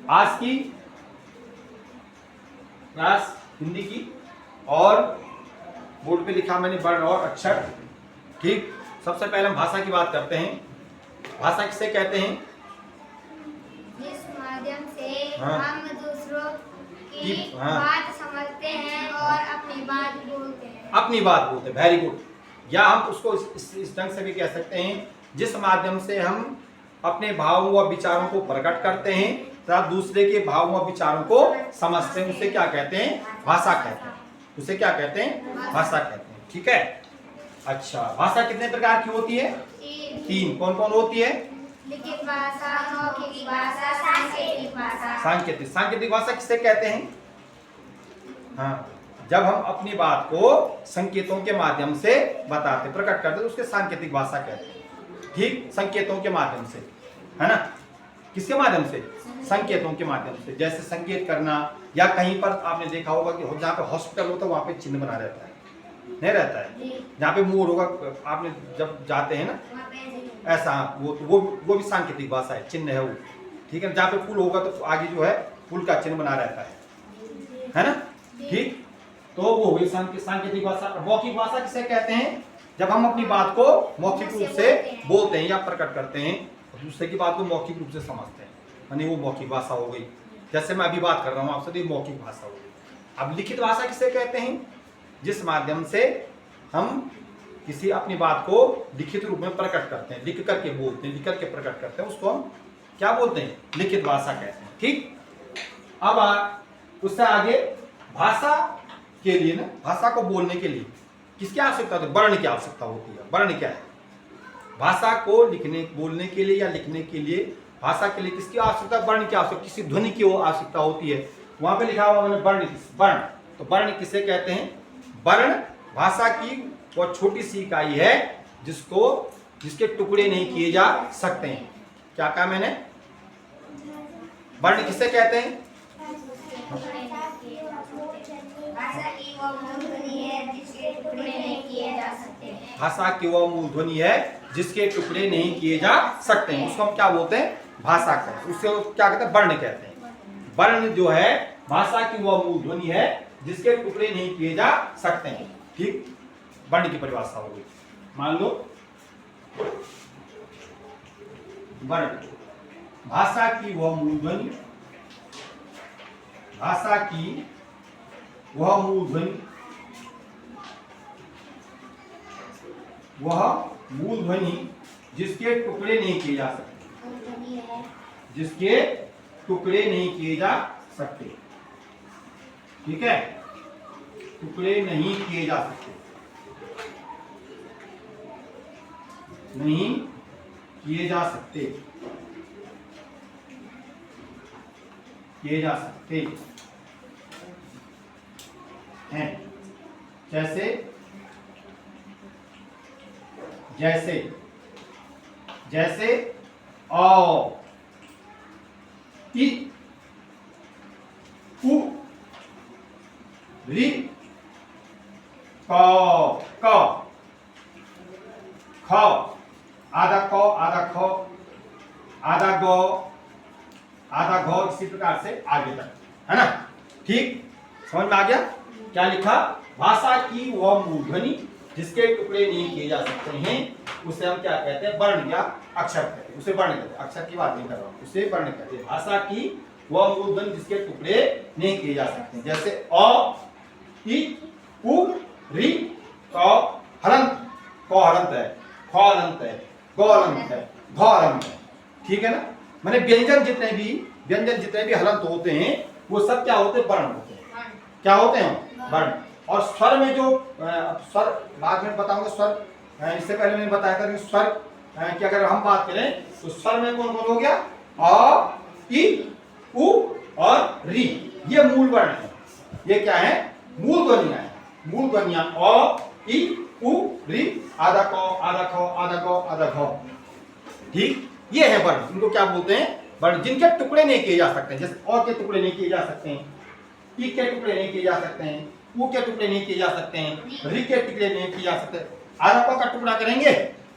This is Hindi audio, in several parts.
आज की क्लास हिंदी की, और बोर्ड पे लिखा मैंने वर्ण और अक्षर। ठीक, सबसे पहले हम भाषा की बात करते हैं। भाषा किसे कहते हैं? जिस माध्यम से हाँ। हम दूसरों की हाँ। बात समझते हैं और अपनी बात बोलते हैं। अपनी बात बोलते हैं, वेरी गुड। या हम उसको इस ढंग से भी कह सकते हैं, जिस माध्यम से हम अपने भावों व विचारों को प्रकट करते हैं तथा दूसरे के भावों व विचारों को समझते हैं, उसे क्या कहते हैं? भाषा कहते हैं। उसे क्या कहते हैं? भाषा कहते हैं। ठीक है। अच्छा, भाषा कितने प्रकार की होती है? तीन। कौन कौन होती है? लिखित भाषा, मौखिक भाषा, सांकेतिक भाषा। सांकेतिक। सांकेतिक भाषा किसे कहते हैं? हाँ, जब हम अपनी बात को संकेतों के माध्यम से बताते, प्रकट करते, तो उसके सांकेतिक भाषा कहते हैं। ठीक, संकेतों के माध्यम से, है ना? किसके माध्यम से? संकेतों के माध्यम से। जैसे संकेत करना, या कहीं पर आपने देखा होगा कि जहाँ पे हॉस्पिटल होता है वहां पे चिन्ह बना रहता है, नहीं रहता है? जहाँ पे मोर होगा, आपने जब जाते हैं ना, ऐसा, वो भी सांकेतिक भाषा है, चिन्ह है वो। ठीक है। जहाँ पे पुल होगा तो आगे जो है पुल का चिन्ह बना रहता है ना? ठीक, तो वो हो गई सांकेतिक भाषा। मौखिक भाषा किसे कहते हैं? जब हम अपनी बात को मौखिक रूप से बोलते हैं या प्रकट करते हैं, दूसरे की बात को मौखिक रूप से समझते हैं, यानी वो मौखिक भाषा हो गई। जैसे मैं अभी बात कर रहा हूँ आपसे, तो ये मौखिक भाषा हो गई। अब लिखित भाषा किसे कहते हैं? जिस माध्यम से हम किसी अपनी बात को लिखित रूप में प्रकट करते हैं, लिख करके बोलते हैं, लिख करके प्रकट करते हैं, उसको हम क्या बोलते हैं? लिखित भाषा कहते हैं। ठीक, अब उससे आगे भाषा के लिए ना, भाषा को बोलने के लिए किसकी आवश्यकता होती है? वर्ण की आवश्यकता होती है। वर्ण क्या है? भाषा को लिखने, बोलने के लिए या लिखने के लिए, भाषा के लिए किसकी आवश्यकता? वर्ण की आवश्यकता, किसी ध्वनि की आवश्यकता होती है। वहां पे लिखा हुआ मैंने वर्ण। वर्ण, तो वर्ण किसे कहते हैं? वर्ण भाषा की वो छोटी सी इकाई है जिसके टुकड़े नहीं किए जा सकते हैं। क्या कहा मैंने? वर्ण किसे कहते हैं? भाषा की वो मूल ध्वनि है जिसके टुकड़े नहीं किए जा सकते। भाषा की वह मूल ध्वनि है जिसके टुकड़े नहीं किए जा सकते हैं, उसको हम क्या बोलते हैं? भाषा कहते हैं। उससे क्या कहते हैं? वर्ण कहते हैं। वर्ण जो है भाषा की वह मूल ध्वनि है जिसके टुकड़े नहीं किए जा सकते हैं। ठीक, वर्ण की परिभाषा हो गई। मान लो वर्ण, भाषा की वह मूल ध्वनि, भाषा की वह मूल ध्वनि, वह मूल ध्वनि जिसके टुकड़े नहीं किए जा सकते, जिसके टुकड़े नहीं किए जा सकते। ठीक है, टुकड़े नहीं किए जा सकते, नहीं किए जा सकते, किए जा सकते हैं। जैसे जैसे जैसे औ, इ, उ, रि, क, ख, आधा क, आधा ख, आधा ग, आधा घ, इसी प्रकार से आगे तक, है ना? ठीक, समझ में आ गया? क्या लिखा? भाषा की वह मूल ध्वनि जिसके टुकड़े नहीं किए जा सकते हैं, उसे हम क्या कहते हैं? वर्ण या अक्षर कहते हैं। उसे वर्ण कहते हैं, अक्षर की बात नहीं कर रहा हूं, उसे वर्ण कहते हैं। भाषा की वह मूल ध्वनि जिसके टुकड़े नहीं किए जा सकते, जैसे अ, इ, उ, रि, क, हलंत, क हलंत है, ख हलंत है, ग हलंत है, घ हलंत है। ठीक है ना? माने व्यंजन जितने भी हलंत होते हैं वो सब क्या होते हैं? वर्ण होते हैं। क्या होते हैं? वर्ण। और स्वर में जो स्वर बाद में बताऊंगा, स्वर इससे पहले मैंने बताया था कि स्वर की अगर हम बात करें तो स्वर में कौन कौन हो गया? अ, इ, उ और रि, ये मूल वर्ण है। ये क्या है? मूल ध्वनियां है। मूल ध्वनियां अ, इ, उ, रि, आधा क, आधा ख, आधा ग, आधा घ। ठीक, ये है वर्ण। इनको क्या बोलते हैं? वर्ण, जिनके टुकड़े नहीं किए जा सकते हैं। जैसे अ के टुकड़े नहीं किए जा सकते हैं, इ के टुकड़े नहीं किए जा सकते हैं, उ के टुकड़े नहीं किए जा सकते हैं, रि के टुकड़े नहीं किए जा सकते। आधा क का टुकड़ा करेंगे?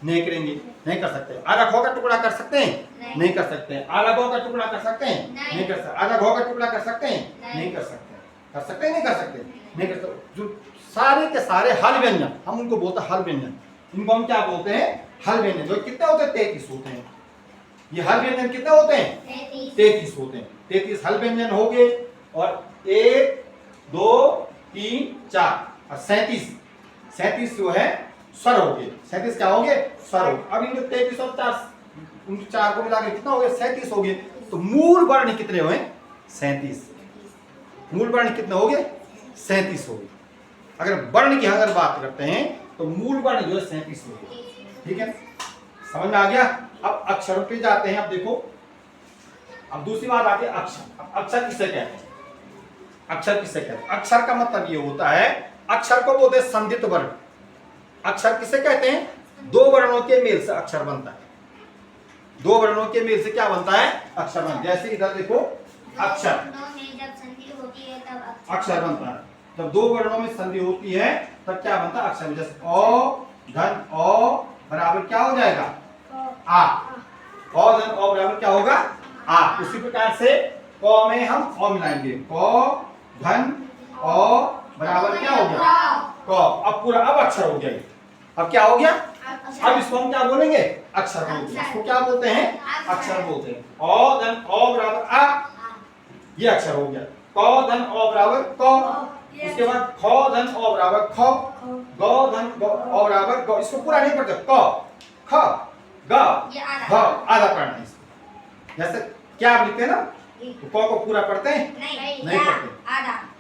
नहीं करेंगे, नहीं कर सकते। आधा घौ का टुकड़ा कर सकते हैं? नहीं। नहीं कर सकते हैं। आधा घौ का टुकड़ा कर सकते हैं? नहीं। कर सकते। आधा घौ का टुकड़ा कर सकते हैं? नहीं। नहीं कर सकते। कर सकते हैं? नहीं कर सकते। नहीं कर सकते। जो सारे के सारे हल व्यंजन, हम उनको बोलते हैं हल व्यंजन। इनको हम क्या बोलते हैं? हल व्यंजन। जो कितने होते हैं? 33 होते हैं। ये हल व्यंजन कितने होते हैं? 33 होते हैं। 33 हल व्यंजन हो गए और 1 2 3 4 और 37 जो है स्वर हो गए। 37 क्या हो गए? स्वर हो। अब इनके 33 और 4 उन 4 को मिलाकर कितना हो गया? 37 हो गए। तो मूल वर्ण कितने हुए? 37। मूल वर्ण कितने हो गए? 37 हो गए। अगर वर्ण की अगर बात करते हैं तो मूल वर्ण जो है 37 हो गए। ठीक है, समझ में आ गया? अब अक्षरों पे जाते हैं। अब देखो, अब दूसरी बात आती है अक्षर। अब अक्षर किसे कहते हैं? अक्षर किसे कहते हैं? अक्षर का मतलब ये होता है, अक्षर को बोलते हैं संधित वर्ण। अक्षर किसे कहते हैं? दो वर्णों के मेल से अक्षर बनता है। दो वर्णों के मेल से क्या बनता है? अक्षर बनता है। जैसे इधर देखो, अक्षर जब संधि होती है तब अक्षर बनता है। जब दो वर्णों में संधि होती है तब क्या बनता है? अक्षर। जैसे ओ धन ओ बराबर क्या हो जाएगा? आ। ओ धन ओ बराबर क्या होगा? आ। उसी प्रकार से क में हम ओ मिलाएंगे। क धन ओ बराबर क्या हो गया? क। अब पूरा अब अक्षर हो गया। अब क्या हो गया? अब इसको हम क्या बोलेंगे? अक्षर बोलते हैं। इसको क्या बोलते हैं? अक्षर बोलते हैं। ओ धन ओ बराबर आ, ये अक्षर हो गया। क धन ओ बराबर क। उसके बाद ख धन ओ बराबर ख, ग धन ओ बराबर ग। इसको पूरा नहीं पढ़ते। क ख ग घ आधा पढ़ना है इसको। जैसे क्या आप लिखते हैं ना, तो क को पूरा पढ़ते हैं? नहीं पढ़ते,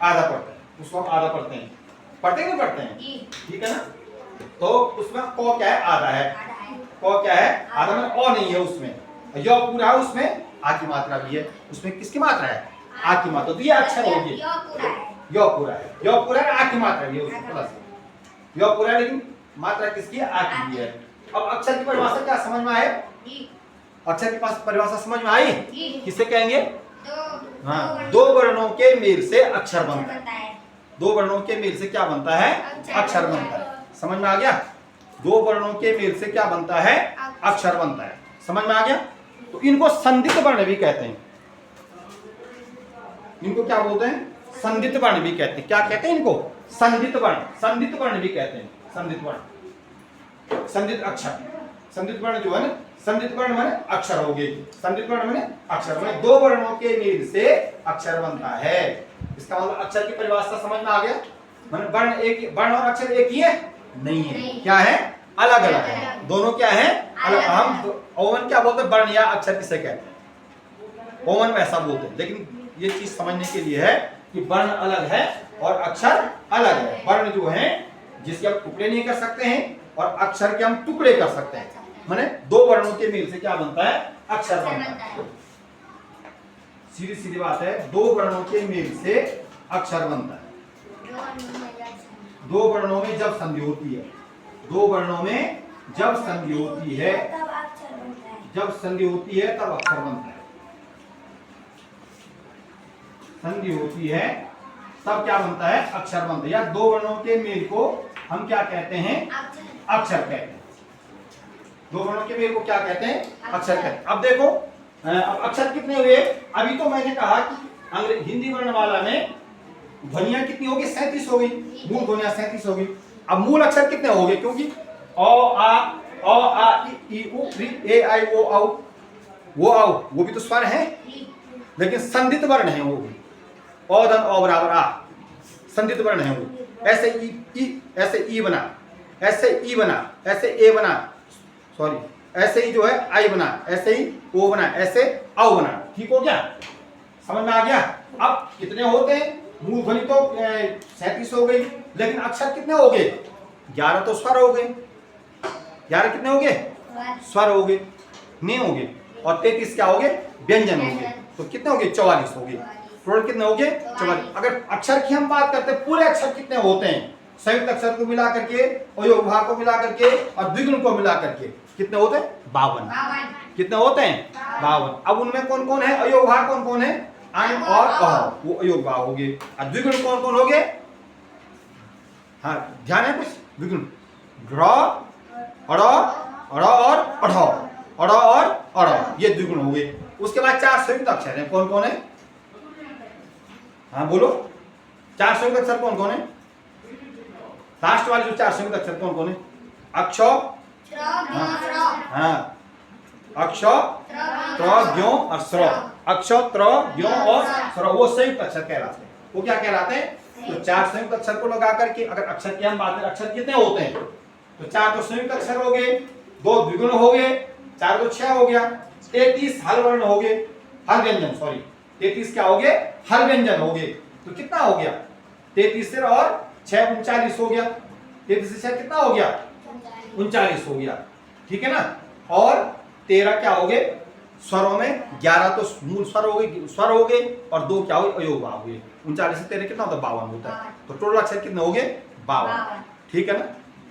आधा पढ़ते हैं। उसको हम आधा पढ़ते हैं। पढ़ते नहीं पढ़ते हैं? ठीक है ना। तो उसमें क क्या है? आधा है। क क्या है? आधा में ओ नहीं है उसमें। य पूरा है, उसमें आ की मात्रा भी है। उसमें किसकी मात्रा है? आ की मात्रा। तो ये अक्षर हो गया। य पूरा है। य पूरा है, आ की मात्रा भी है उसमें प्लस। य पूरा है लेकिन मात्रा किसकी है? आ की भी है। अब अक्षर की परिभाषा क्या समझ में आए? अक्षर की परिभाषा समझ में आई? किसे कहेंगे? हाँ, दो वर्णों के मेल से अक्षर बनता है। दो वर्णों के मेल से क्या बनता है? अक्षर बनता है। समझ में आ गया? दो वर्णों के मेल से क्या बनता है? अक्षर बनता है। समझ में आ गया? तो इनको संधित वर्ण भी कहते हैं। इनको क्या बोलते हैं? संधित वर्ण भी कहते हैं। क्या कहते हैं इनको? संधित वर्ण। संधित वर्ण भी कहते हैं। संधित वर्ण, संधित अक्षर। संधित वर्ण जो है ना, संधित वर्ण माने अक्षर हो गए। संधित वर्ण माने अक्षर, माने दो वर्णों के मेल से अक्षर बनता है। इसका मतलब अक्षर की परिभाषा समझ में आ गया? माने वर्ण एक, वर्ण और अक्षर एक ही है? नहीं है। क्या है? अलग अलग है। दोनों क्या है? अलग। हम ओवन क्या बोलते हैं? वर्ण या अक्षर किसे कहते हैं? ओवन वैसा बोलते हैं। लेकिन ये चीज समझने के लिए है कि वर्ण अलग है और अक्षर अलग है। वर्ण जो है जिसके हम टुकड़े नहीं कर सकते हैं, और अक्षर के हम टुकड़े कर सकते हैं। माने दो वर्णों के मेल से क्या बनता है? अक्षर बनता है। सीधी सीधी बात है, दो वर्णों के मेल से अक्षर बनता है। दो वर्णों में जब संधि होती है, दो वर्णों में जब संधि होती है, जब संधि होती है तब अक्षर बनता है। संधि होती है तब क्या बनता है? अक्षर बनता है। या दो वर्णों के मेल को हम क्या कहते हैं? अक्षर कहते हैं। दो वर्णों के मेल को क्या कहते हैं? अक्षर कहते हैं। अब देखो, अब अक्षर कितने हुए? अभी तो मैंने कहा कि हिंदी वर्णमाला में ध्वनियां कितनी होगी? 37 हो गई। मूल ध्वनियां 37 हो गई। अब मूल अक्षर कितने हो गए? क्योंकि अ आ इ उ ए आई ओ औ, वो भी तो स्वर है, लेकिन संधित वर्ण है वो भी। ओ धन ओ बराबर आ, संधित वर्ण है वो। ऐसे ई ऐसे ई बना, ऐसे ई बना, ऐसे ए बना, सॉरी ऐसे ही जो है आई बना, ऐसे ही ओ बना, ऐसे औ बना। ठीक हो गया? समझ में आ गया? अब कितने होते हैं? मूल ध्वनि तो 37 हो गई, लेकिन अक्षर कितने हो गए? 11 तो स्वर हो गए। 11 कितने हो गए? स्वर हो गए, नहीं हो गए। और 33 क्या हो गए? व्यंजन हो गए। तो कितने हो गए? 44 हो गए। टोटल कितने हो गए? 44। अगर अक्षर की हम बात करते हैं, पूरे अक्षर कितने होते हैं? संयुक्त अक्षर को मिला करके, अयोग भाग को मिला करके और द्विगुण को मिला करके कितने होते हैं? 52। कितने होते हैं? 52। अब उनमें कौन कौन है? अयोग भाग कौन कौन है? अन और अह, वो अयोग भाग हो गए। और द्विगुण कौन कौन हो गए? हाँ, ध्यान है कुछ? द्विगुण ड्र, अड़, अड़ और अढ़, अड़ और अड़, ये द्विगुण हो गए। उसके बाद 4 संयुक्त अक्षर हैं, कौन कौन है? हाँ बोलो, 4 संयुक्त अक्षर कौन कौन है? लास्ट वाले जो 4 संयुक्त अक्षर कौन कौन है? अक्ष, हाँ अक्ष, त्र, ज्ञ और स्र। अक्ष, त्र, ज्ञ और स्र, वो संयुक्त अक्षर कहलाते हैं। वो क्या कहलाते हैं? तो 4 संयुक्त अक्षर को लगा करके, अगर अक्षर की हम बात करें, अक्षर कितने होते हैं? तो 4 तो संयुक्त अक्षर हो गए, 2 द्विगुण हो गए, 4 तो 6 हो गया, 33 हल वर्ण हो गए, हल व्यंजन, सॉरी 33 क्या हो गए? हल व्यंजन हो गए। तो कितना हो गया? 33 से और 6 39 हो गया। 33 से 6 कितना हो गया? 39 हो गया, ठीक है ना। और 13 क्या हो गए? स्वरों में 11 तो मूल स्वर हो गए, स्वर हो गए, और 2 क्या हो गए? अयोग भाव हुए। 39 से 13 कितना होता है? 52 होता है। तो टोटल अक्षर कितने हो गए? 52, ठीक है ना।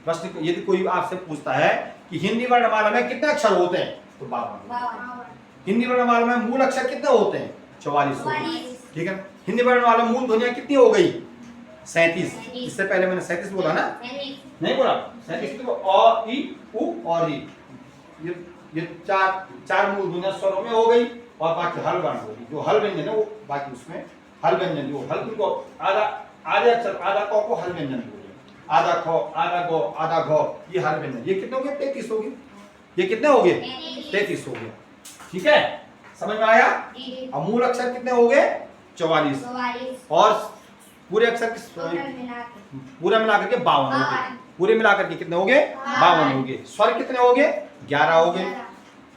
प्रश्न यदि कोई आपसे पूछता है कि हिंदी वर्णमाला में कितने अक्षर होते हैं, तो 52। हिंदी वर्णमाला में मूल अक्षर कितने होते हैं? 44 होते हैं, ठीक है ना। हिंदी वर्णमाला में मूल ध्वनियां कितनी हो गई? 37। इससे पहले मैंने 37 बोला ना, नहीं बोला? 37 तो अ, इ, उ और ई, ये चार मूल ध्वनियां स्वरों में हो गई, और बाकी हल वर्ण हो गई। जो हल व्यंजन है वो बाकी उसमें हल व्यंजन, जो हल को आधे अक्षर, आधा क को हल व्यंजन बोले, आधा ख, आधा ग, आधा घ, ये हल व्यंजन। ये कितने हो गए? 33 हो गए। ये कितने हो गए? 33 हो गए, ठीक है, समझ में आया। अब मूल अक्षर कितने हो गए? 44, और पूरे अक्षर पूरा मिलाकर के 52 हो गए। पूरे मिलाकर के कितने हो गए? 52 हो गए। स्वर कितने हो गए? 11 हो गए।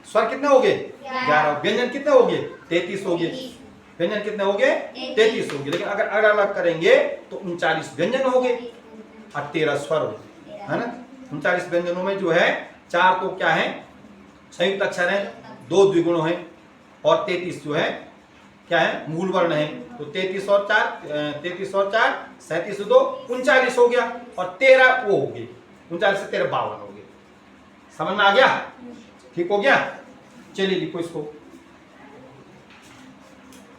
स्वर कितने हो गए? 11। व्यंजन कितने हो गए? 33 हो गए। व्यंजन कितने हो गए? 33 हो गए। लेकिन अगर अलग अलग करेंगे तो 39 व्यंजन हो गए और 13 स्वर हो गए, है ना। 39 व्यंजनों में जो है 4 तो क्या है? संयुक्त अक्षर है, 2 द्विगुण है, और 33 जो है क्या है? मूल वर्ण है। तो 33 और 4 37 2 39 हो गया, और 13 वो हो गए, 39 से 13 52 हो गए। समझ में आ गया? ठीक हो गया। चलिए लिखो इसको।